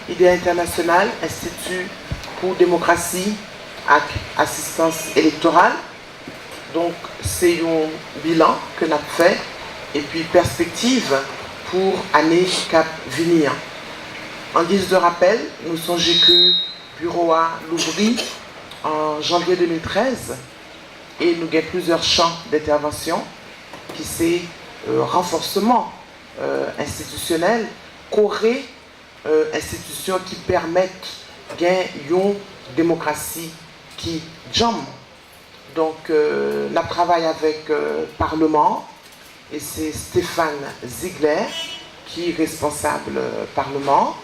IDEA International, Institut pour démocratie et assistance électorale. Donc, c'est un bilan que nous avons fait et puis perspective pour l'année cap venir. En guise de rappel, nous songeons que le bureau a l'ouvri en janvier 2013 et nous avons plusieurs champs d'intervention qui c'est renforcement institutionnel, corée institutions qui permettent une démocratie qui jambe. Donc, nous travaillons avec le Parlement et c'est Stéphane Ziegler qui est responsable Parlement.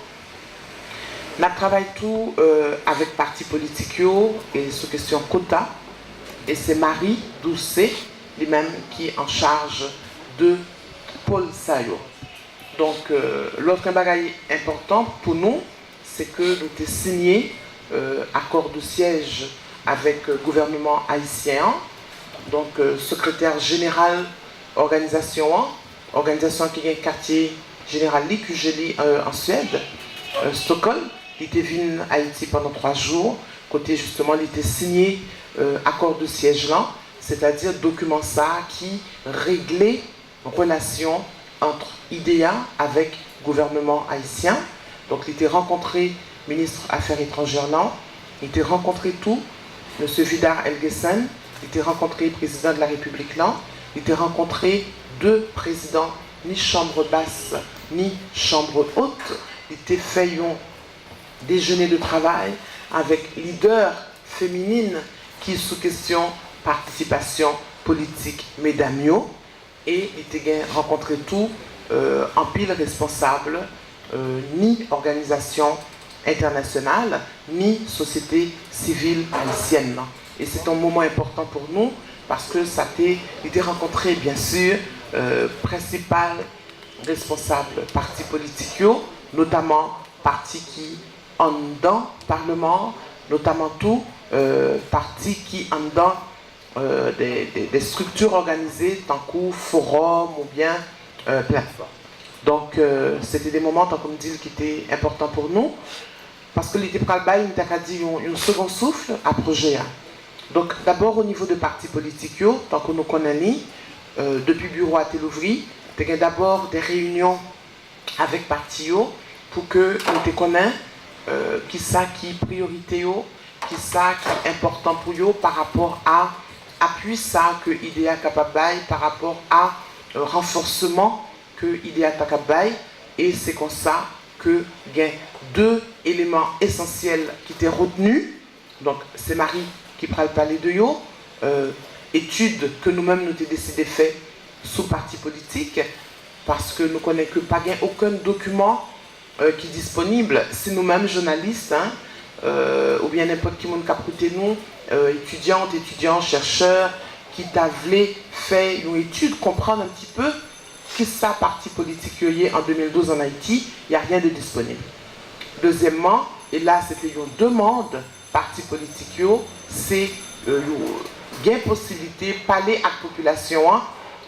Nous travaillons tout avec partis politiques et sur question quota. Et c'est Marie Doucet, lui-même, qui est en charge de Paul Sayo. Donc, l'autre bagage important pour nous, c'est que nous avons signé accord de siège avec le gouvernement haïtien. Donc, secrétaire général organisation qui est un quartier général QGLI en Suède, Stockholm. Il était venu à Haïti pendant 3 jours. Côté justement, il était signé accord de siège là, c'est-à-dire document ça qui réglait relation entre IDEA avec le gouvernement haïtien. Donc, il était rencontré ministre des Affaires étrangères là, il était rencontré tout, M. Vidar Helgesen, il était rencontré président de la République là, il était rencontré 2 présidents, ni chambre basse, ni chambre haute. Il était fait un déjeuner de travail avec leader féminine qui sous question participation politique mesdames et il était rencontré tout en pile responsable ni organisation internationale ni société civile haïtienne. Et c'est un moment important pour nous parce que ça a été rencontré bien sûr principal responsable partis politiques, notamment partis qui en dedans Parlement, notamment tout partis qui en dedans des structures organisées tant que forum ou bien plateforme. Donc c'était des moments, tant qu'on dit, qui étaient importants pour nous parce que l'idée pral nous a dit un second souffle à projet. Donc d'abord au niveau de partis politiques, tant que nous connaissons, depuis le bureau à Télouvri, il y a d'abord des réunions avec partis pour que nous te connaissions qui ça qui priorité qui ça qui est important pour eux par rapport à appui ça que IDEA capable par rapport à renforcement que IDEA capable et c'est comme ça que il y a 2 éléments essentiels qui étaient retenus. Donc c'est Marie qui prend le palais de yo études que nous-mêmes nous avons décidé de faire sous parti politique parce que nous connaissons que pas aucun document qui est disponible si nous-mêmes journalistes ou bien n'importe qui monde qui nous étudiants, chercheurs qui t'avaient fait une étude, comprendre un petit peu qui ça parti politique en 2012 en Haïti, il n'y a rien de disponible. Deuxièmement, et là c'était une demande parti politique, c'est une possibilité de parler à la population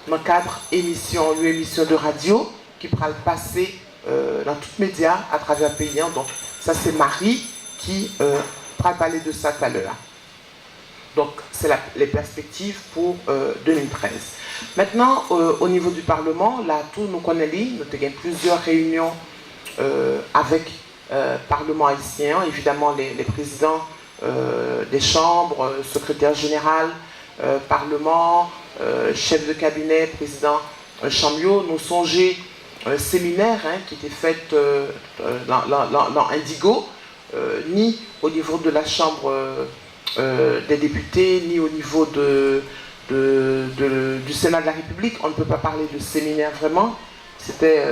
dans le cadre émission de radio qui pourra le passer dans tous les médias à travers le pays. Donc ça c'est Marie qui pourra parler de ça tout à l'heure. Donc c'est les perspectives pour 2013. Maintenant au niveau du Parlement, là tout nous connaissons, nous avons plusieurs réunions avec Parlement haïtien, évidemment les présidents des chambres, secrétaire général, Parlement, chef de cabinet, président Chambio, nous songeons séminaire qui était fait dans Indigo, ni au niveau de la Chambre des députés, ni au niveau du Sénat de la République. On ne peut pas parler de séminaire vraiment. C'était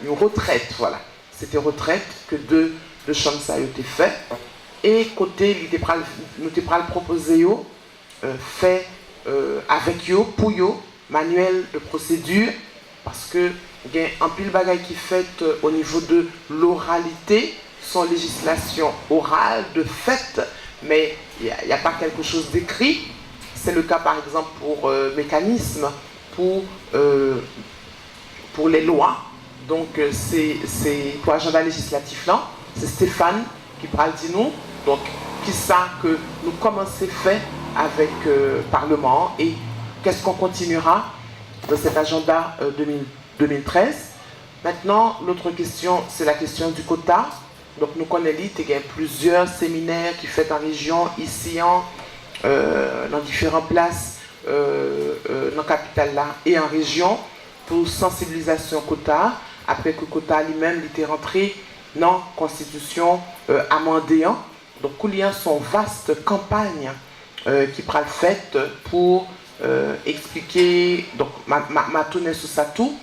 une retraite, voilà. C'était retraite que deux chambres ça a été fait. Et côté, nous avons proposé fait avec eux, pour eux, manuel de procédure, parce que il y a un pile bagaille qui fait au niveau de l'oralité, sans législation orale, de fait, mais il n'y a pas quelque chose d'écrit. C'est le cas par exemple pour mécanisme, pour les lois. Donc c'est pour l'agenda législatif là, c'est Stéphane qui parle de nous. Donc, qui ça que nous commençons fait avec le Parlement et qu'est-ce qu'on continuera dans cet agenda 2013. Maintenant, l'autre question, c'est la question du quota. Donc, nous connaissons qu'il y a plusieurs séminaires qui fait en région, ici, dans différentes places, dans la capitale là et en région, pour sensibilisation quota. Après que quota lui-même était rentré dans la constitution amendée. Donc, il y a son vaste campagne qui sera faite pour expliquer, donc, ma tourner sur ça tout.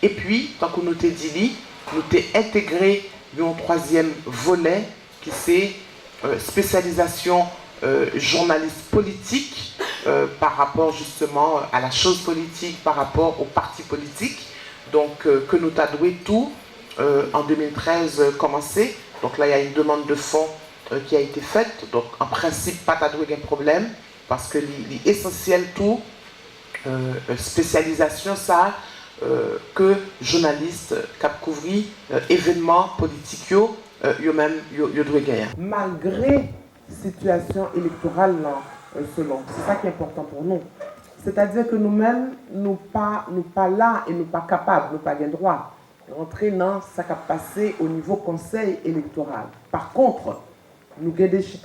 Et puis, tant que nous t'ai dit, nous t'ai intégré un troisième volet qui c'est spécialisation journaliste politique par rapport justement à la chose politique, par rapport aux partis politiques. Donc, que nous t'avons tout en 2013 commencé. Donc là, il y a une demande de fonds qui a été faite. Donc, en principe, pas t'avouer un problème parce que l'essentiel tout, spécialisation, ça, que journalistes cap couvrir événements politiques même doivent gagner. Malgré situation électorale selon, c'est ça qui est important pour nous. C'est-à-dire que nous-mêmes, nous pas là et nous pas capables, nous pas gain droit rentrer dans ce qui a passé au niveau conseil électoral. Par contre, nous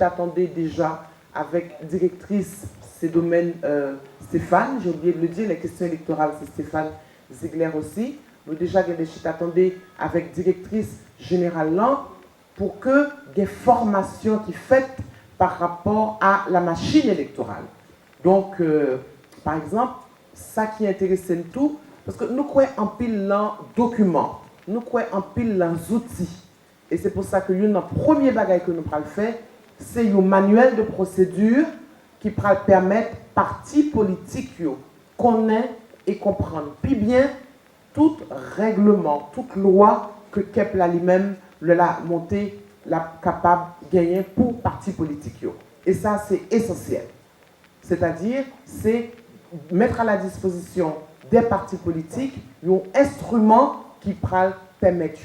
attendons déjà avec directrice ces domaines Stéphane, j'ai oublié de le dire, les questions électorales c'est Stéphane Ziegler aussi. Nous déjà attendons avec directrice générale là pour que des formations qui faites par rapport à la machine électorale. Donc, par exemple, ça qui intéresse le tout, parce que nous croyons en pile dans documents, nous croyons en pile dans outils. Et c'est pour ça que le premier bagage que nous allons faire, c'est un manuel de procédure qui va permettre partis politiques de connaître et comprendre puis bien tout règlement, toute loi que Kepler lui-même l'a monté, l'a capable de gagner pour partis politiques. Et ça, c'est essentiel. C'est-à-dire, c'est mettre à la disposition des partis politiques un instrument qui va permettre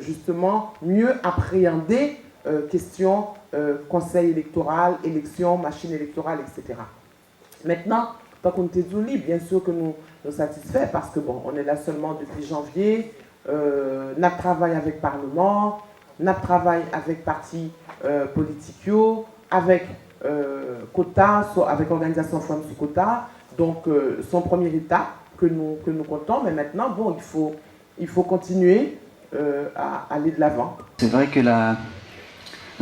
justement mieux appréhender questions conseil électoral, élection, machine électorale, etc. Maintenant, tant qu'on est dit, bien sûr que nous satisfaits parce que bon, on est là seulement depuis janvier, nous travaillons avec le Parlement, nous travaillons avec partis politiques, avec quota, avec organisation Femmes sous quota. Donc, son première étape que nous comptons, mais maintenant, bon, il faut continuer à aller de l'avant. C'est vrai que la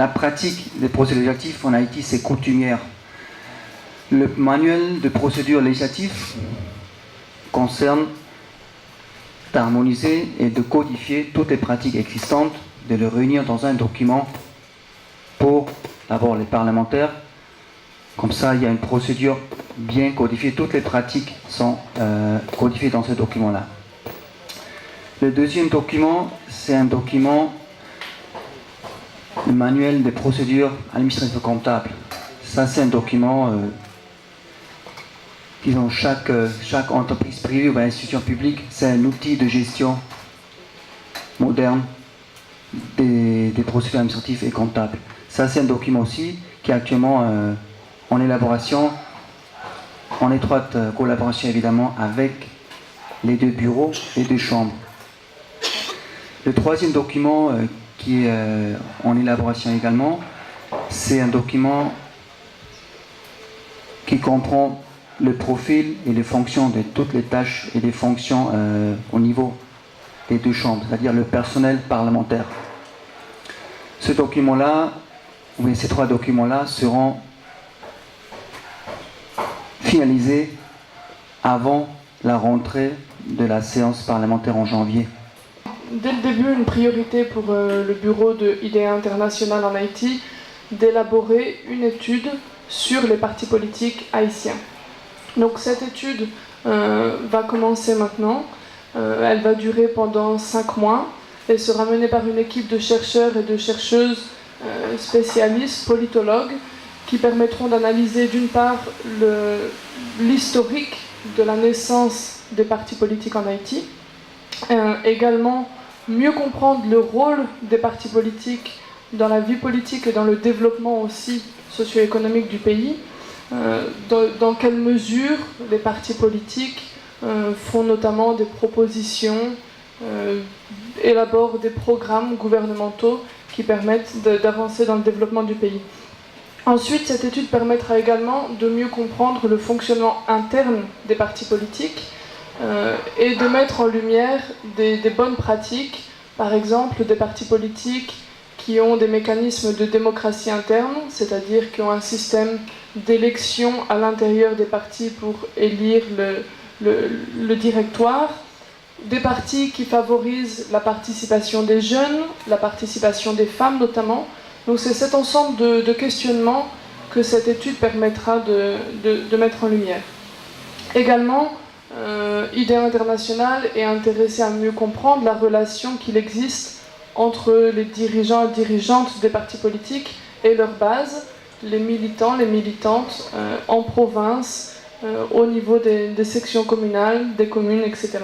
pratique des procédures législatives en Haïti, c'est coutumière. Le manuel de procédure législative concerne d'harmoniser et de codifier toutes les pratiques existantes, de les réunir dans un document pour d'abord les parlementaires. Comme ça, il y a une procédure bien codifiée. Toutes les pratiques sont codifiées dans ce document-là. Le deuxième document, c'est un document, le manuel des procédures administratives comptables. Ça, c'est un document, disons, chaque entreprise privée ou institution publique, c'est un outil de gestion moderne des procédures administratives et comptables. Ça, c'est un document aussi qui est actuellement en élaboration, en étroite collaboration évidemment avec les deux bureaux, les deux chambres. Le troisième document qui est en élaboration également, c'est un document qui comprend le profil et les fonctions de toutes les tâches et les fonctions au niveau des deux chambres, c'est-à-dire le personnel parlementaire. Ce document-là, oui, ces trois documents-là seront finalisés avant la rentrée de la séance parlementaire en janvier. Dès le début, une priorité pour le bureau de IDEA International en Haïti d'élaborer une étude sur les partis politiques haïtiens. Donc cette étude va commencer maintenant. Elle va durer pendant 5 mois. Elle sera menée par une équipe de chercheurs et de chercheuses spécialistes, politologues, qui permettront d'analyser d'une part l'historique de la naissance des partis politiques en Haïti, également mieux comprendre le rôle des partis politiques dans la vie politique et dans le développement aussi socio-économique du pays, dans quelle mesure les partis politiques font notamment des propositions, élaborent des programmes gouvernementaux qui permettent d'avancer dans le développement du pays. Ensuite, cette étude permettra également de mieux comprendre le fonctionnement interne des partis politiques et de mettre en lumière des bonnes pratiques, par exemple des partis politiques qui ont des mécanismes de démocratie interne, c'est-à-dire qui ont un système d'élection à l'intérieur des partis pour élire le directoire, des partis qui favorisent la participation des jeunes, la participation des femmes notamment. Donc c'est cet ensemble de questionnements que cette étude permettra de mettre en lumière. Également, IDEA International est intéressé à mieux comprendre la relation qu'il existe entre les dirigeants et dirigeantes des partis politiques et leur base, les militants, les militantes en province, au niveau des sections communales, des communes, etc.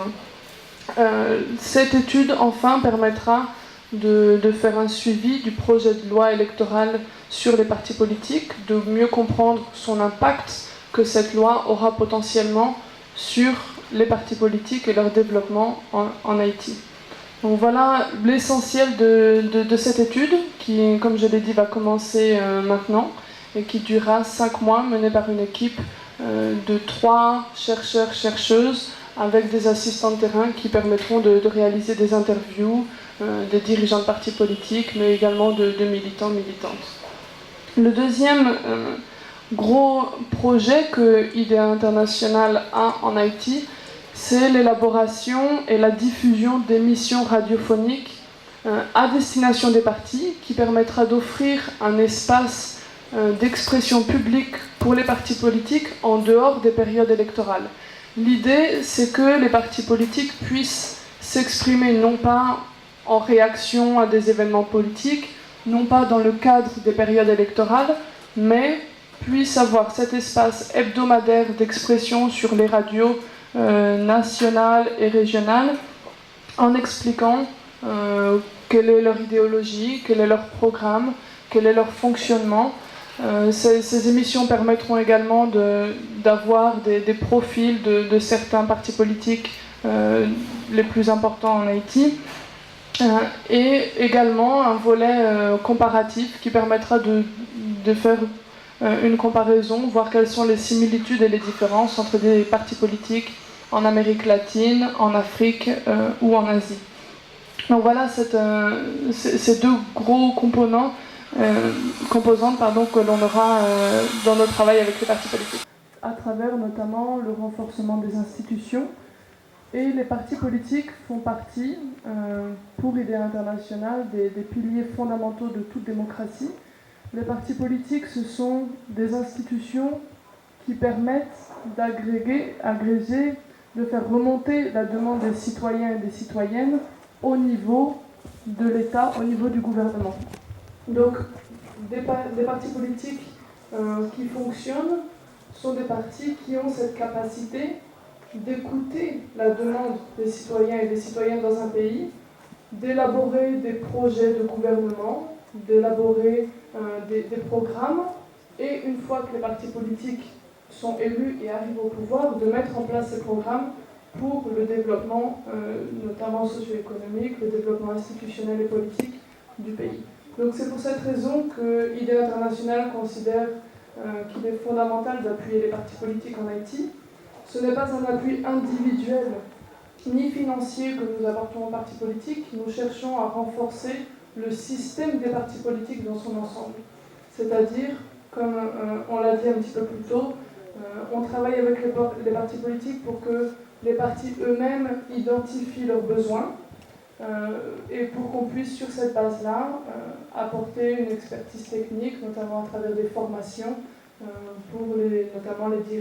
Cette étude, enfin, permettra de faire un suivi du projet de loi électorale sur les partis politiques, de mieux comprendre son impact que cette loi aura potentiellement sur les partis politiques et leur développement en Haïti. Donc voilà l'essentiel de cette étude qui, comme je l'ai dit, va commencer maintenant et qui durera 5 mois, menée par une équipe de 3 chercheurs-chercheuses avec des assistants de terrain qui permettront de réaliser des interviews des dirigeants de partis politiques, mais également de militants, militantes. Le deuxième gros projet que IDEA International a en Haïti, c'est l'élaboration et la diffusion d'émissions radiophoniques à destination des partis, qui permettra d'offrir un espace d'expression publique pour les partis politiques en dehors des périodes électorales. L'idée, c'est que les partis politiques puissent s'exprimer non pas en réaction à des événements politiques, non pas dans le cadre des périodes électorales, mais puissent avoir cet espace hebdomadaire d'expression sur les radios nationales et régionales, en expliquant quelle est leur idéologie, quel est leur programme, quel est leur fonctionnement. Ces émissions permettront également d'avoir des profils de certains partis politiques les plus importants en Haïti, et également un volet comparatif qui permettra de faire une comparaison, voir quelles sont les similitudes et les différences entre des partis politiques en Amérique latine, en Afrique ou en Asie. Donc voilà ces deux gros composantes que l'on aura dans notre travail avec les partis politiques. À travers notamment le renforcement des institutions, et les partis politiques font partie, pour IDEA International, des piliers fondamentaux de toute démocratie. Les partis politiques, ce sont des institutions qui permettent d'agréger, de faire remonter la demande des citoyens et des citoyennes au niveau de l'État, au niveau du gouvernement. Donc, des partis politiques qui fonctionnent sont des partis qui ont cette capacité d'écouter la demande des citoyens et des citoyennes dans un pays, d'élaborer des projets de gouvernement, d'élaborer des programmes, et une fois que les partis politiques sont élus et arrivent au pouvoir, de mettre en place ces programmes pour le développement, notamment socio-économique, le développement institutionnel et politique du pays. Donc c'est pour cette raison que IDEA International considère qu'il est fondamental d'appuyer les partis politiques en Haïti. Ce n'est pas un appui individuel ni financier que nous apportons aux partis politiques. Nous cherchons à renforcer le système des partis politiques dans son ensemble. C'est-à-dire, comme on l'a dit un petit peu plus tôt, on travaille avec les partis politiques pour que les partis eux-mêmes identifient leurs besoins et pour qu'on puisse, sur cette base-là, apporter une expertise technique, notamment à travers des formations pour notamment les dirigeants.